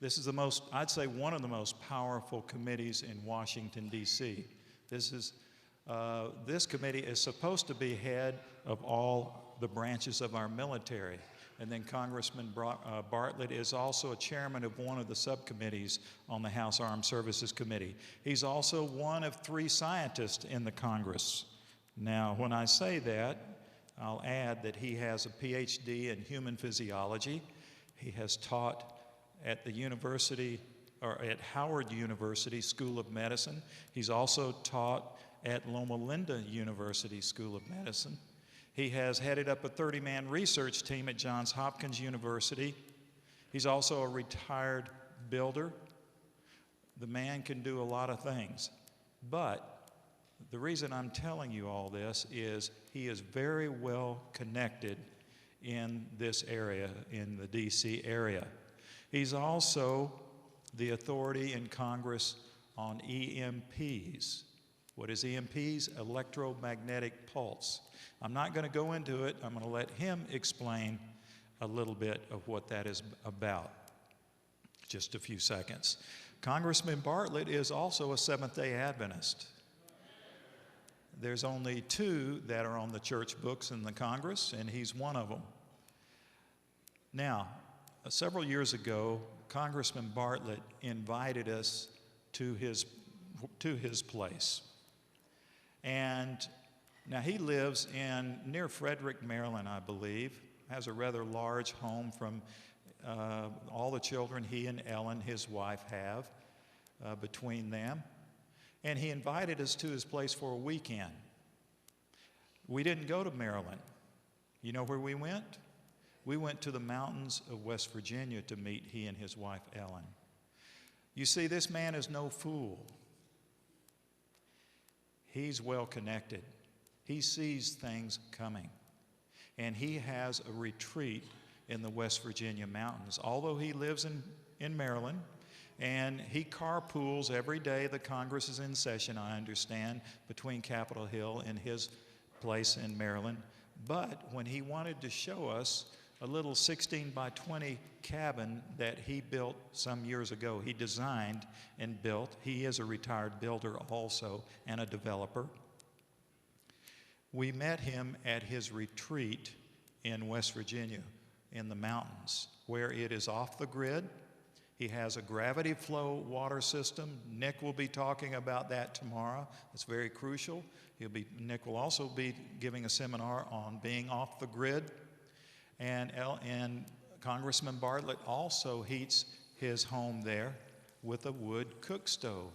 This is I'd say one of the most powerful committees in Washington, D.C. This committee is supposed to be head of all the branches of our military. And then Congressman Bartlett is also a chairman of one of the subcommittees on the House Armed Services Committee. He's also one of 3 scientists in the Congress. Now, when I say that, I'll add that he has a PhD in human physiology. He has taught at the university, or at Howard University School of Medicine. He's also taught at Loma Linda University School of Medicine. He has headed up a 30-man research team at Johns Hopkins University. He's also a retired builder. The man can do a lot of things. But the reason I'm telling you all this is he is very well connected in this area, in the D.C. area. He's also the authority in Congress on EMPs. What is EMPs? Electromagnetic pulse. I'm not going to go into it. I'm going to let him explain a little bit of what that is about. Just a few seconds. Congressman Bartlett is also a Seventh-day Adventist. There's only 2 that are on the church books in the Congress, and he's one of them. Now, several years ago, Congressman Bartlett invited us to his place. And now he lives near Frederick, Maryland, I believe, has a rather large home from all the children he and Ellen, his wife, have between them. And he invited us to his place for a weekend. We didn't go to Maryland. You know where we went? We went to the mountains of West Virginia to meet he and his wife, Ellen. You see, this man is no fool. He's well connected. He sees things coming. And he has a retreat in the West Virginia mountains. Although he lives in Maryland, and he carpools every day the Congress is in session, I understand, between Capitol Hill and his place in Maryland. But when he wanted to show us a little 16 by 20 cabin that he built some years ago, he designed and built. He is a retired builder also and a developer. We met him at his retreat in West Virginia in the mountains, where it is off the grid. He has a gravity flow water system. Nick will be talking about that tomorrow. It's very crucial. Nick will also be giving a seminar on being off the grid. And Congressman Bartlett also heats his home there with a wood cook stove.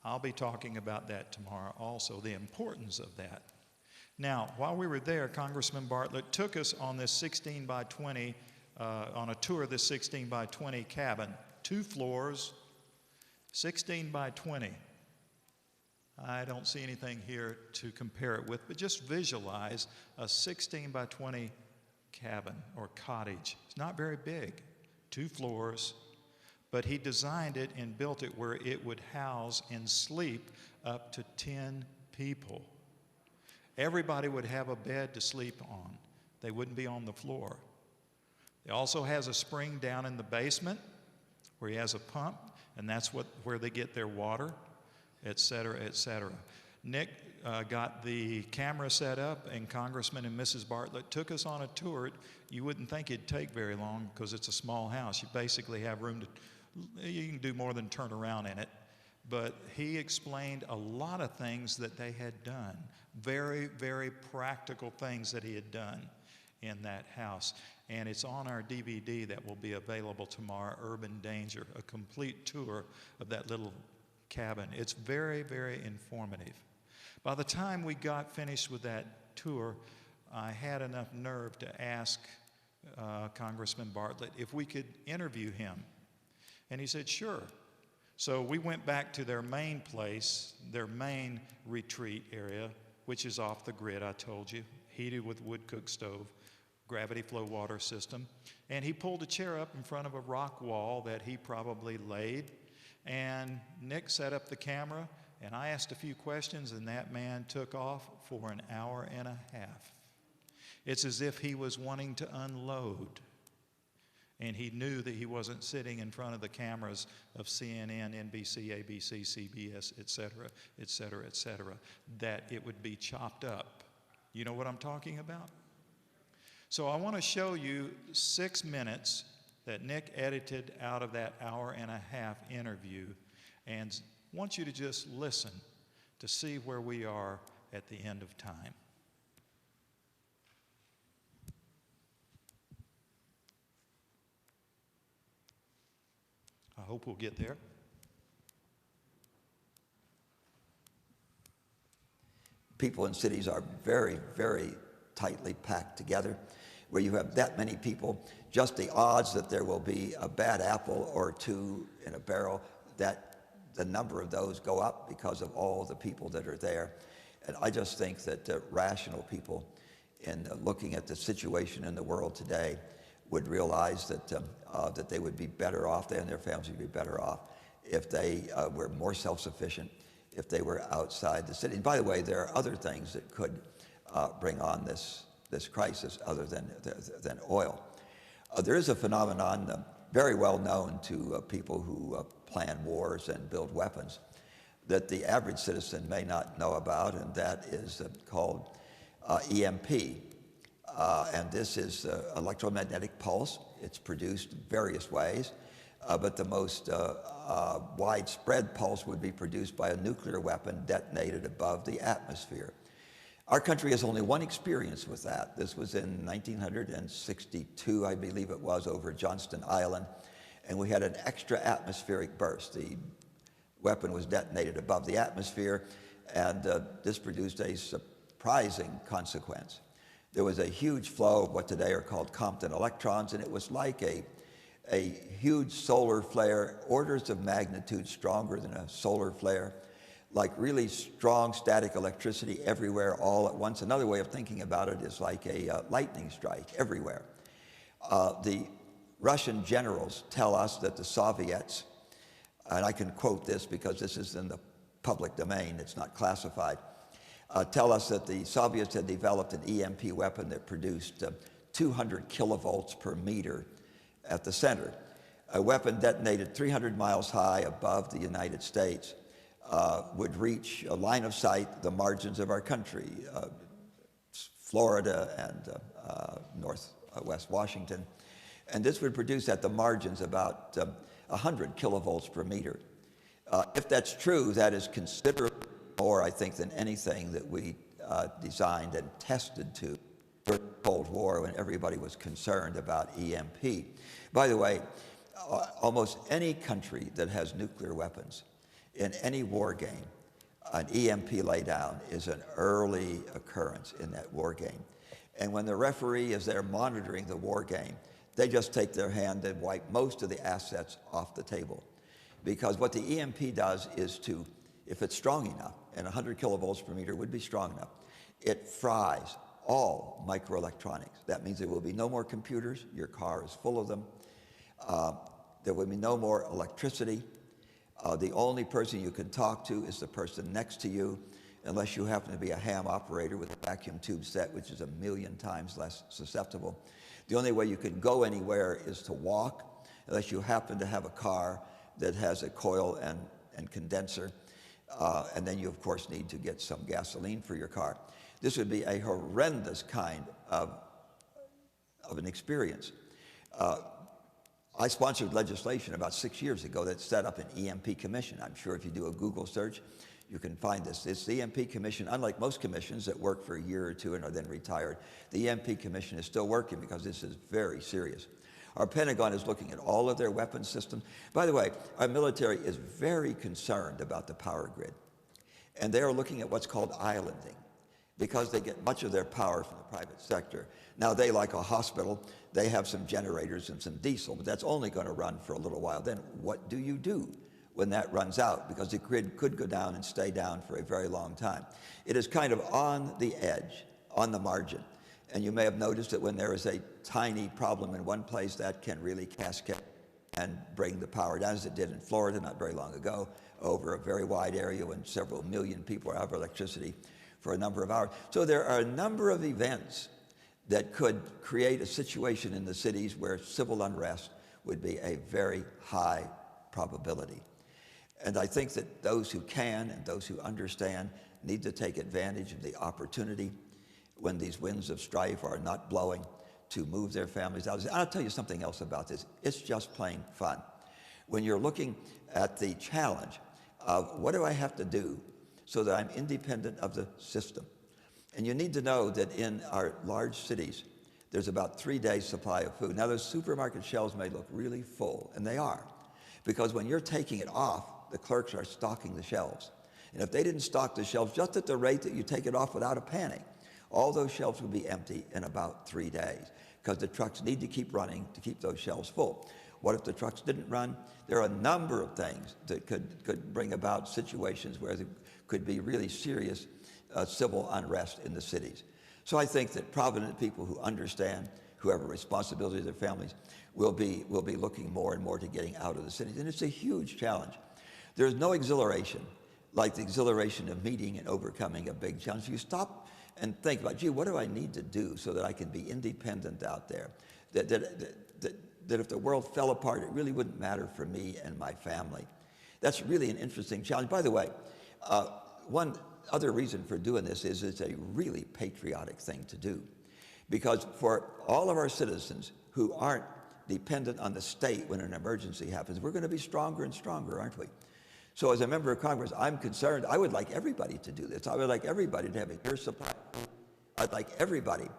I'll be talking about that tomorrow also, the importance of that. Now, while we were there, Congressman Bartlett took us on this 16 by 20, on a tour of this 16 by 20 cabin, 2 floors, 16 by 20. I don't see anything here to compare it with, but just visualize a 16 by 20 cabin or cottage. It's not very big, 2 floors, but he designed it and built it where it would house and sleep up to 10 people. Everybody would have a bed to sleep on. They wouldn't be on the floor. He also has a spring down in the basement where he has a pump, and that's where they get their water, et cetera, et cetera. Nick got the camera set up, and Congressman and Mrs. Bartlett took us on a tour. You wouldn't think it'd take very long because it's a small house. You basically have room you can do more than turn around in it. But he explained a lot of things that they had done, very, very practical things that he had done in that house. And it's on our DVD that will be available tomorrow, Urban Danger, a complete tour of that little cabin. It's very, very informative. By the time we got finished with that tour, I had enough nerve to ask Congressman Bartlett if we could interview him. And he said, sure. So we went back to their main place, their main retreat area, which is off the grid, I told you, heated with wood cook stove, gravity flow water system. And he pulled a chair up in front of a rock wall that he probably laid. And Nick set up the camera, and I asked a few questions, and that man took off for an hour and a half. It's as if he was wanting to unload. And he knew that he wasn't sitting in front of the cameras of CNN, NBC, ABC, CBS, et cetera, et cetera, et cetera, that it would be chopped up. You know what I'm talking about? So I want to show you 6 minutes that Nick edited out of that hour-and-a-half interview, and want you to just listen to see where we are at the end of time. I hope we'll get there. People in cities are very, very tightly packed together. Where you have that many people, just the odds that there will be a bad apple or two in a barrel, that the number of those go up because of all the people that are there. And I just think that rational people in looking at the situation in the world today would realize that that they would be better off, they and their families would be better off if they were more self-sufficient, if they were outside the city. And by the way, there are other things that could bring on this crisis other than oil. There is a phenomenon very well known to people who plan wars and build weapons that the average citizen may not know about, and that is called EMP. And this is electromagnetic pulse. It's produced various ways, but the most widespread pulse would be produced by a nuclear weapon detonated above the atmosphere. Our country has only one experience with that. This was in 1962, I believe it was, over Johnston Island, and we had an extra atmospheric burst. The weapon was detonated above the atmosphere, and this produced a surprising consequence. There was a huge flow of what today are called Compton electrons, and it was like a huge solar flare, orders of magnitude stronger than a solar flare, like really strong static electricity everywhere all at once. Another way of thinking about it is like a lightning strike everywhere. The Russian generals tell us that the Soviets, and I can quote this because this is in the public domain, it's not classified, tell us that the Soviets had developed an EMP weapon that produced 200 kilovolts per meter at the center. A weapon detonated 300 miles high above the United States would reach a line of sight the margins of our country, Florida and northwest Washington. And this would produce at the margins about 100 kilovolts per meter. If that's true, that is considerably more, I think, than anything that we designed and tested to during the Cold War when everybody was concerned about EMP. By the way, almost any country that has nuclear weapons in any war game, an EMP laydown is an early occurrence in that war game. And when the referee is there monitoring the war game, they just take their hand and wipe most of the assets off the table. Because what the EMP does is to, if it's strong enough, and 100 kilovolts per meter would be strong enough, it fries all microelectronics. That means there will be no more computers. Your car is full of them. There will be no more electricity. The only person you can talk to is the person next to you, unless you happen to be a ham operator with a vacuum tube set, which is 1,000,000 times less susceptible. The only way you can go anywhere is to walk, unless you happen to have a car that has a coil and condenser. And then you, of course, need to get some gasoline for your car. This would be a horrendous kind of an experience. I sponsored legislation about 6 years ago that set up an EMP commission. I'm sure if you do a Google search, you can find this. It's the EMP commission. Unlike most commissions that work for a year or two and are then retired, the EMP commission is still working because this is very serious. Our Pentagon is looking at all of their weapons systems. By the way, our military is very concerned about the power grid. And they are looking at what's called islanding, because they get much of their power from the private sector. Now, they, like a hospital, they have some generators and some diesel, but that's only going to run for a little while. Then what do you do when that runs out? Because the grid could go down and stay down for a very long time. It is kind of on the edge, on the margin. And you may have noticed that when there is a tiny problem in one place, that can really cascade and bring the power down, as it did in Florida not very long ago, over a very wide area when several million people are out of electricity for a number of hours. So there are a number of events that could create a situation in the cities where civil unrest would be a very high probability. And I think that those who can and those who understand need to take advantage of the opportunity when these winds of strife are not blowing to move their families out. I'll tell you something else about this. It's just plain fun. When you're looking at the challenge of what do I have to do so that I'm independent of the system? And you need to know that in our large cities, there's about 3 days' supply of food. Now, those supermarket shelves may look really full, and they are, because when you're taking it off, the clerks are stocking the shelves. And if they didn't stock the shelves just at the rate that you take it off without a panic, all those shelves would be empty in about 3 days, because the trucks need to keep running to keep those shelves full. What if the trucks didn't run? There are a number of things that could bring about situations where there could be really serious civil unrest in the cities. So I think that provident people who understand, who have a responsibility to their families, will be looking more and more to getting out of the cities. And it's a huge challenge. There's no exhilaration like the exhilaration of meeting and overcoming a big challenge. You stop and think about, gee, what do I need to do so that I can be independent out there? That if the world fell apart, it really wouldn't matter for me and my family. That's really an interesting challenge. By the way, one other reason for doing this is it's a really patriotic thing to do. Because for all of our citizens who aren't dependent on the state when an emergency happens, we're going to be stronger and stronger, aren't we? So as a member of Congress, I'm concerned. I would like everybody to do this. I would like everybody to have a year's supply. I'd like everybody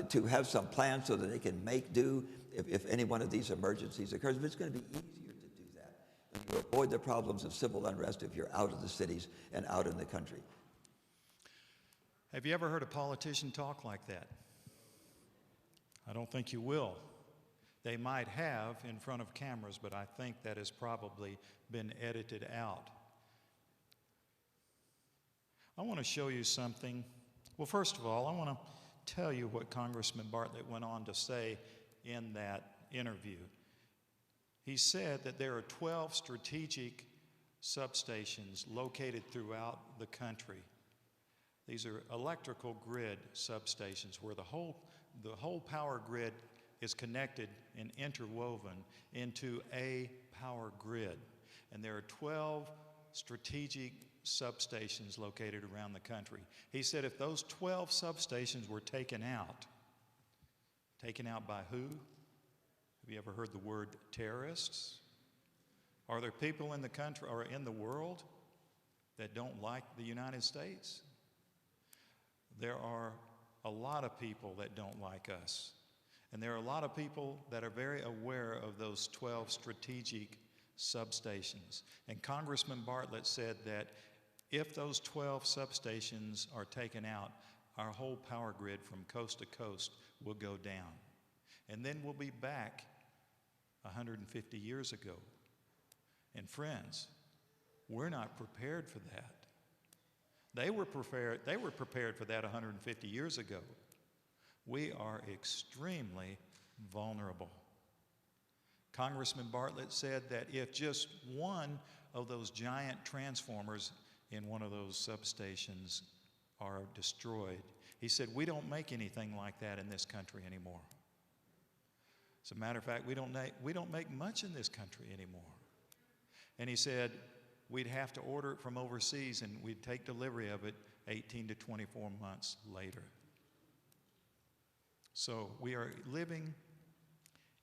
to have some plan so that they can make do if any one of these emergencies occurs. But it's going to be easier to do that and to avoid the problems of civil unrest if you're out of the cities and out in the country. Have you ever heard a politician talk like that? I don't think you will. They might have in front of cameras, but I think that has probably been edited out. I want to show you something. Well, first of all, I want to tell you what Congressman Bartlett went on to say in that interview. He said that there are 12 strategic substations located throughout the country. These are electrical grid substations where the whole power grid is connected and interwoven into a power grid. And there are 12 strategic substations located around the country. He said if those 12 substations were taken out by who? Have you ever heard the word terrorists? Are there people in the country or in the world that don't like the United States? There are a lot of people that don't like us. And there are a lot of people that are very aware of those 12 strategic substations. And Congressman Bartlett said that if those 12 substations are taken out, our whole power grid from coast to coast will go down. And then we'll be back 150 years ago. And friends, we're not prepared for that. They were prepared for that 150 years ago. We are extremely vulnerable. Congressman Bartlett said that if just one of those giant transformers in one of those substations are destroyed, he said, we don't make anything like that in this country anymore. As a matter of fact, we don't make much in this country anymore. And he said, we'd have to order it from overseas and we'd take delivery of it 18 to 24 months later. So we are living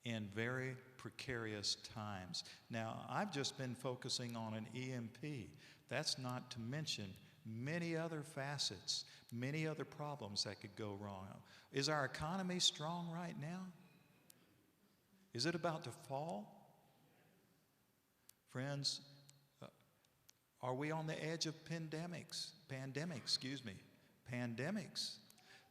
in very precarious times. Now, I've just been focusing on an EMP. That's not to mention many other facets, many other problems that could go wrong. Is our economy strong right now? Is it about to fall? Friends, are we on the edge of pandemics?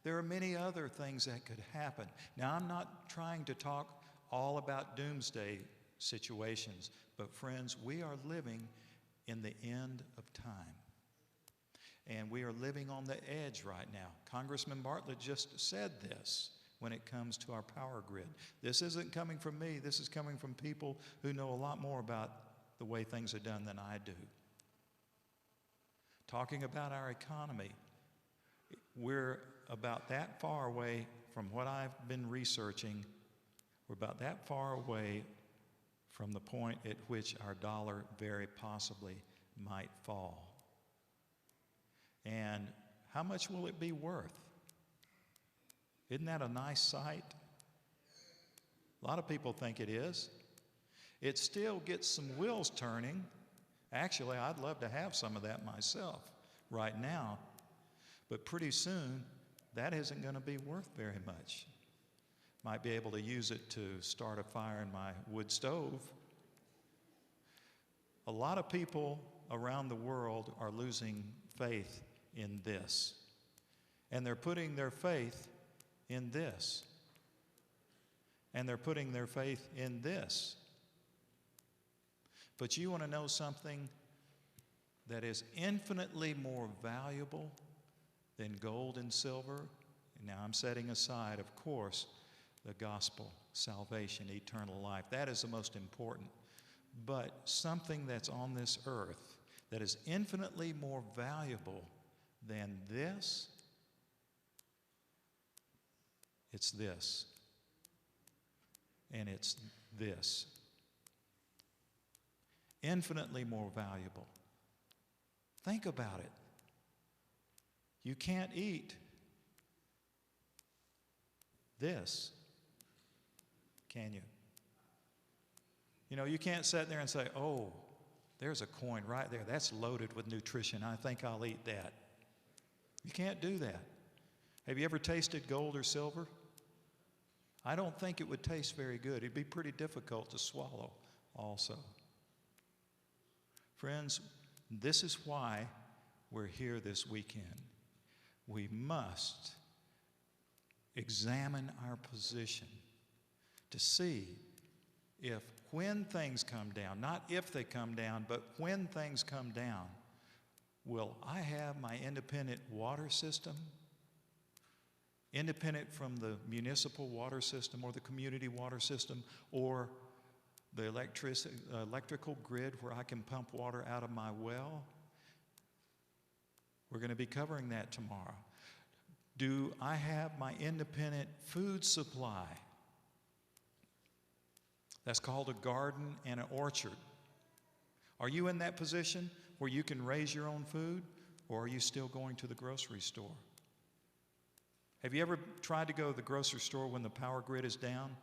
There are many other things that could happen. Now, I'm not trying to talk all about doomsday situations, but friends, we are living in the end of time. And we are living on the edge right now. Congressman Bartlett just said this when it comes to our power grid. This isn't coming from me. This is coming from people who know a lot more about the way things are done than I do. Talking about our economy, we're about that far away from what I've been researching, we're about that far away from the point at which our dollar very possibly might fall. And how much will it be worth? Isn't that a nice sight? A lot of people think it is. It still gets some wheels turning. Actually, I'd love to have some of that myself right now. But pretty soon, that isn't going to be worth very much. Might be able to use it to start a fire in my wood stove. A lot of people around the world are losing faith in this. And they're putting their faith in this. And they're putting their faith in this. But you want to know something that is infinitely more valuable than gold and silver? Now I'm setting aside, of course, the gospel, salvation, eternal life. That is the most important. But something that's on this earth that is infinitely more valuable than this, it's this. And it's this. Infinitely more valuable. Think about it. You can't eat this, can you? You know, you can't sit there and say, oh, there's a coin right there. That's loaded with nutrition. I think I'll eat that. You can't do that. Have you ever tasted gold or silver? I don't think it would taste very good. It'd be pretty difficult to swallow also. Friends, this is why we're here this weekend. We must examine our position to see if when things come down, not if they come down, but when things come down, will I have my independent water system, independent from the municipal water system or the community water system or the electrical grid where I can pump water out of my well? We're going to be covering that tomorrow. Do I have my independent food supply? That's called a garden and an orchard. Are you in that position where you can raise your own food, or are you still going to the grocery store? Have you ever tried to go to the grocery store when the power grid is down?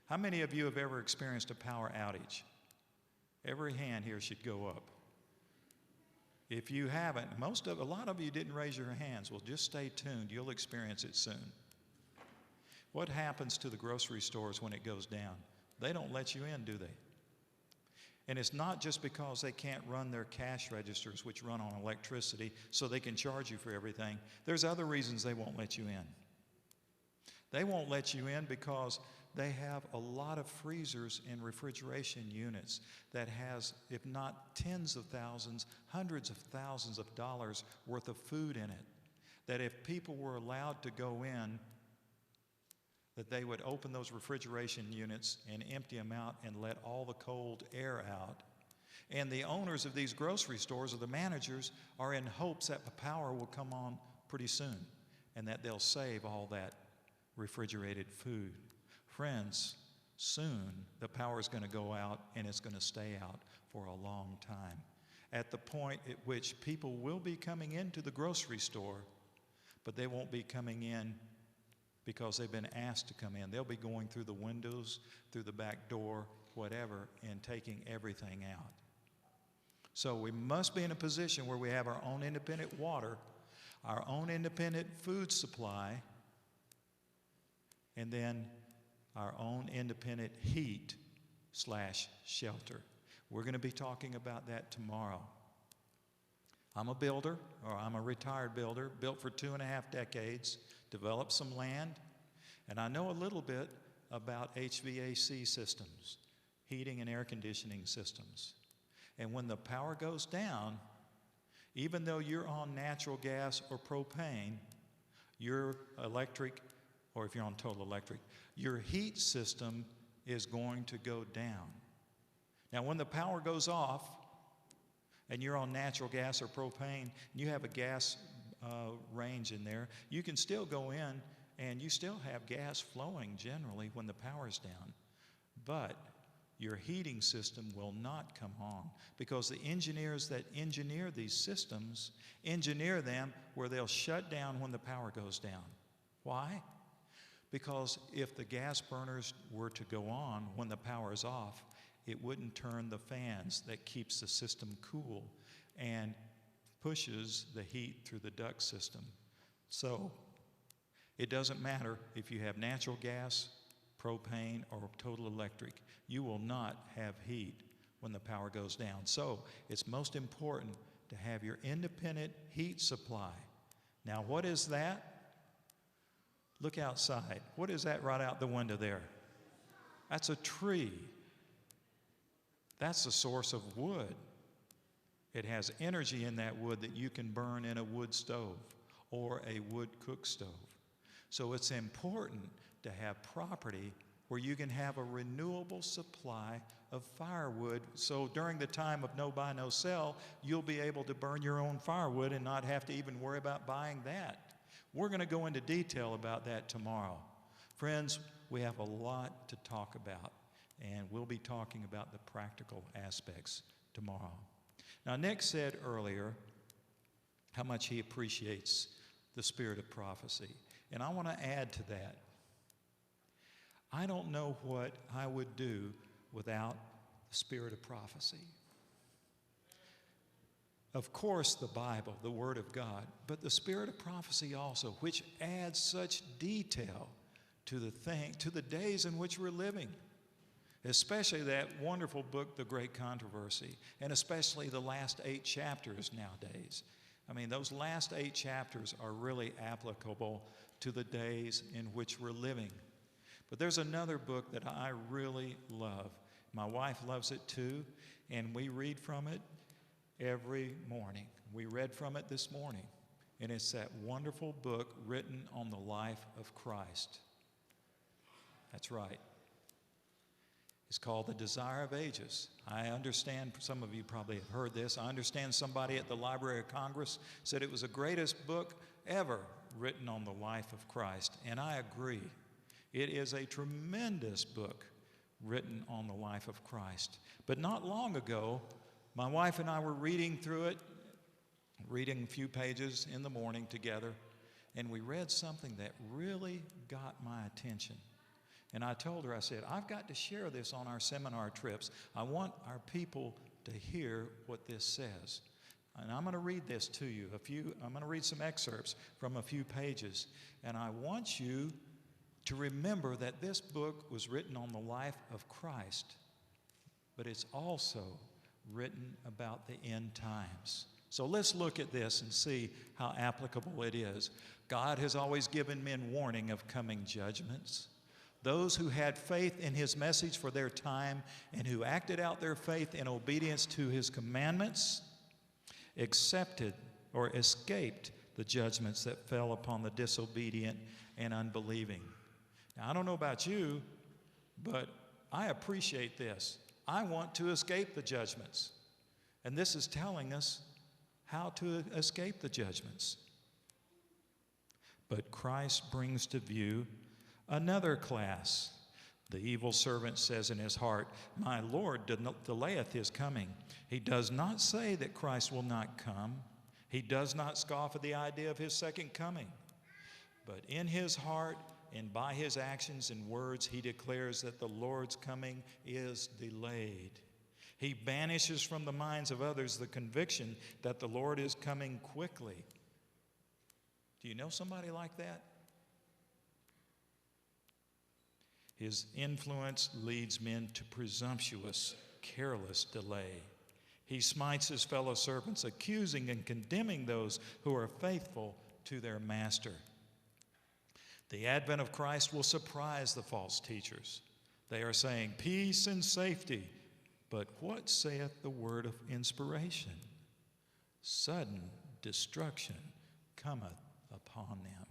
How many of you have ever experienced a power outage? Every hand here should go up. If you haven't, a lot of you didn't raise your hands. Well, just stay tuned. You'll experience it soon. What happens to the grocery stores when it goes down? They don't let you in, do they? And it's not just because they can't run their cash registers, which run on electricity, so they can charge you for everything. There's other reasons they won't let you in. They won't let you in because they have a lot of freezers and refrigeration units that has, if not tens of thousands, hundreds of thousands of dollars worth of food in it. That if people were allowed to go in, that they would open those refrigeration units and empty them out and let all the cold air out. And the owners of these grocery stores or the managers are in hopes that the power will come on pretty soon and that they'll save all that refrigerated food. Friends, soon the power is going to go out and it's going to stay out for a long time. At the point at which people will be coming into the grocery store, but they won't be coming in because they've been asked to come in. They'll be going through the windows, through the back door, whatever, and taking everything out. So we must be in a position where we have our own independent water, our own independent food supply, and then our own independent heat/shelter. We're going to be talking about that tomorrow. I'm a builder, or I'm a retired builder, built for 2.5 decades, developed some land, and I know a little bit about HVAC systems, heating and air conditioning systems. And when the power goes down, even though you're on natural gas or propane, your electric, or if you're on total electric, your heat system is going to go down. Now, when the power goes off, and you're on natural gas or propane, and you have a gas range in there, you can still go in and you still have gas flowing generally when the power's down. But your heating system will not come on because the engineers that engineer these systems engineer them where they'll shut down when the power goes down. Why? Because if the gas burners were to go on when the power is off, it wouldn't turn the fans that keeps the system cool and pushes the heat through the duct system. So it doesn't matter if you have natural gas, propane, or total electric. You will not have heat when the power goes down. So it's most important to have your independent heat supply. Now, what is that? Look outside. What is that right out the window there? That's a tree. That's the source of wood. It has energy in that wood that you can burn in a wood stove or a wood cook stove. So it's important to have property where you can have a renewable supply of firewood. So during the time of no buy, no sell, you'll be able to burn your own firewood and not have to even worry about buying that. We're going to go into detail about that tomorrow. Friends, we have a lot to talk about, and we'll be talking about the practical aspects tomorrow. Now, Nick said earlier how much he appreciates the spirit of prophecy, and I want to add to that. I don't know what I would do without the spirit of prophecy. Of course, the Bible, the Word of God, but the spirit of prophecy also, which adds such detail to the days in which we're living. Especially that wonderful book, The Great Controversy, and especially the last 8 chapters nowadays. I mean, those last 8 chapters are really applicable to the days in which we're living. But there's another book that I really love. My wife loves it too, and we read from it every morning. We read from it this morning, and it's that wonderful book written on the life of Christ. That's right. It's called The Desire of Ages. I understand, some of you probably have heard this, I understand somebody at the Library of Congress said it was the greatest book ever written on the life of Christ, and I agree. It is a tremendous book written on the life of Christ. But not long ago, my wife and I were reading through it, reading a few pages in the morning together, and we read something that really got my attention. And I told her, I said, I've got to share this on our seminar trips. I want our people to hear what this says. And I'm going to read this to you. I'm going to read some excerpts from a few pages. And I want you to remember that this book was written on the life of Christ, but it's also written about the end times. So let's look at this and see how applicable it is. God has always given men warning of coming judgments. Those who had faith in his message for their time and who acted out their faith in obedience to his commandments accepted or escaped the judgments that fell upon the disobedient and unbelieving. Now, I don't know about you, but I appreciate this. I want to escape the judgments. And this is telling us how to escape the judgments. But Christ brings to view another class. The evil servant says in his heart, "My Lord delayeth his coming." He does not say that Christ will not come. He does not scoff at the idea of his second coming. But in his heart and by his actions and words, he declares that the Lord's coming is delayed. He banishes from the minds of others the conviction that the Lord is coming quickly. Do you know somebody like that? His influence leads men to presumptuous, careless delay. He smites his fellow servants, accusing and condemning those who are faithful to their master. The advent of Christ will surprise the false teachers. They are saying peace and safety, but what saith the word of inspiration? Sudden destruction cometh upon them.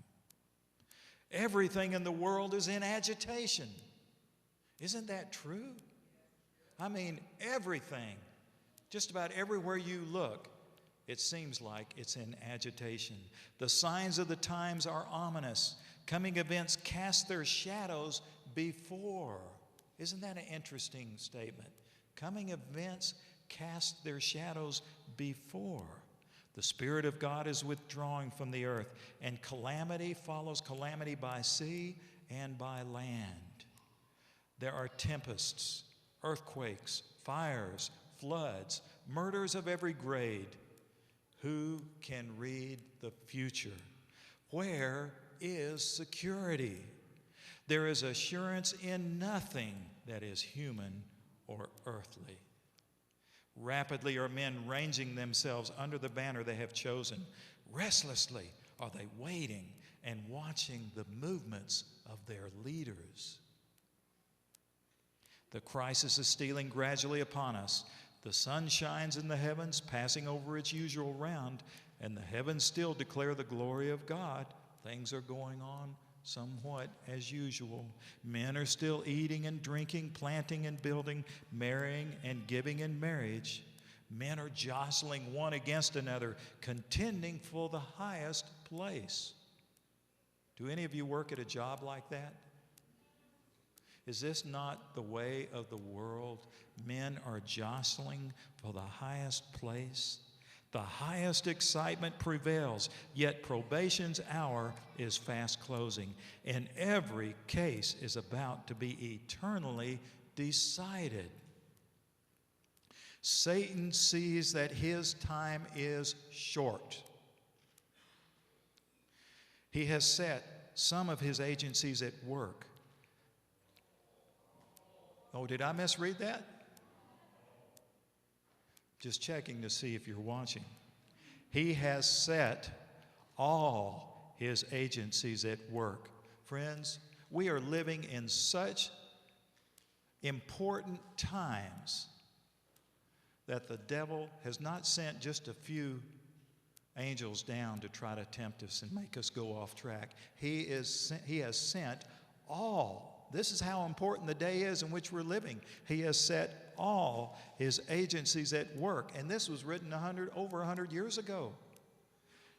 Everything in the world is in agitation. Isn't that true? I mean, everything. Just about everywhere you look, it seems like it's in agitation. The signs of the times are ominous. Coming events cast their shadows before. Isn't that an interesting statement? Coming events cast their shadows before. The Spirit of God is withdrawing from the earth, and calamity follows calamity by sea and by land. There are tempests, earthquakes, fires, floods, murders of every grade. Who can read the future? Where is security? There is assurance in nothing that is human or earthly. Rapidly are men ranging themselves under the banner they have chosen. Restlessly are they waiting and watching the movements of their leaders. The crisis is stealing gradually upon us. The sun shines in the heavens, passing over its usual round, and the heavens still declare the glory of God. Things are going on somewhat as usual. Men are still eating and drinking, planting and building, marrying and giving in marriage. Men are jostling one against another, contending for the highest place. Do any of you work at a job like that? Is this not the way of the world? Men are jostling for the highest place. The highest excitement prevails, yet probation's hour is fast closing, and every case is about to be eternally decided. Satan sees that his time is short. He has set some of his agencies at work. Oh, did I misread that? Just checking to see if you're watching. He has set all his agencies at work. Friends, we are living in such important times that the devil has not sent just a few angels down to try to tempt us and make us go off track. He has sent all. This is how important the day is in which we're living. He has set all his agencies at work. And this was written over 100 years ago.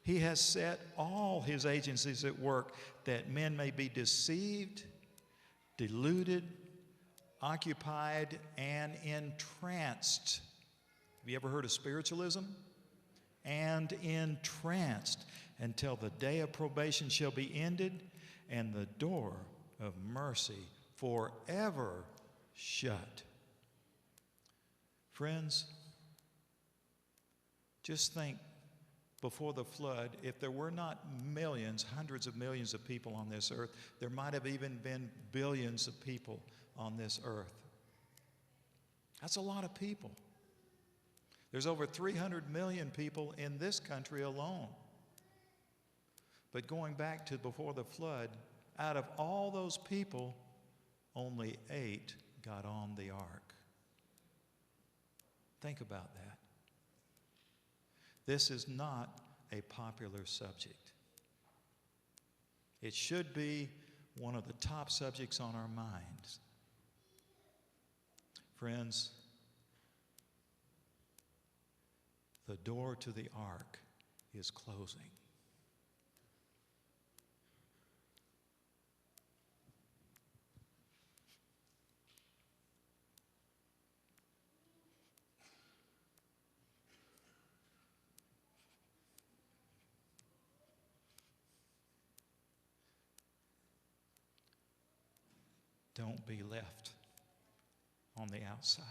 He has set all his agencies at work that men may be deceived, deluded, occupied, and entranced. Have you ever heard of spiritualism? And entranced until the day of probation shall be ended and the door of mercy forever shut. Friends, just think, before the flood, if there were not millions, hundreds of millions of people on this earth, there might have even been billions of people on this earth. That's a lot of people. There's over 300 million people in this country alone. But going back to before the flood, out of all those people, only 8 got on the ark. Think about that. This is not a popular subject. It should be one of the top subjects on our minds. Friends, the door to the ark is closing. Don't be left on the outside.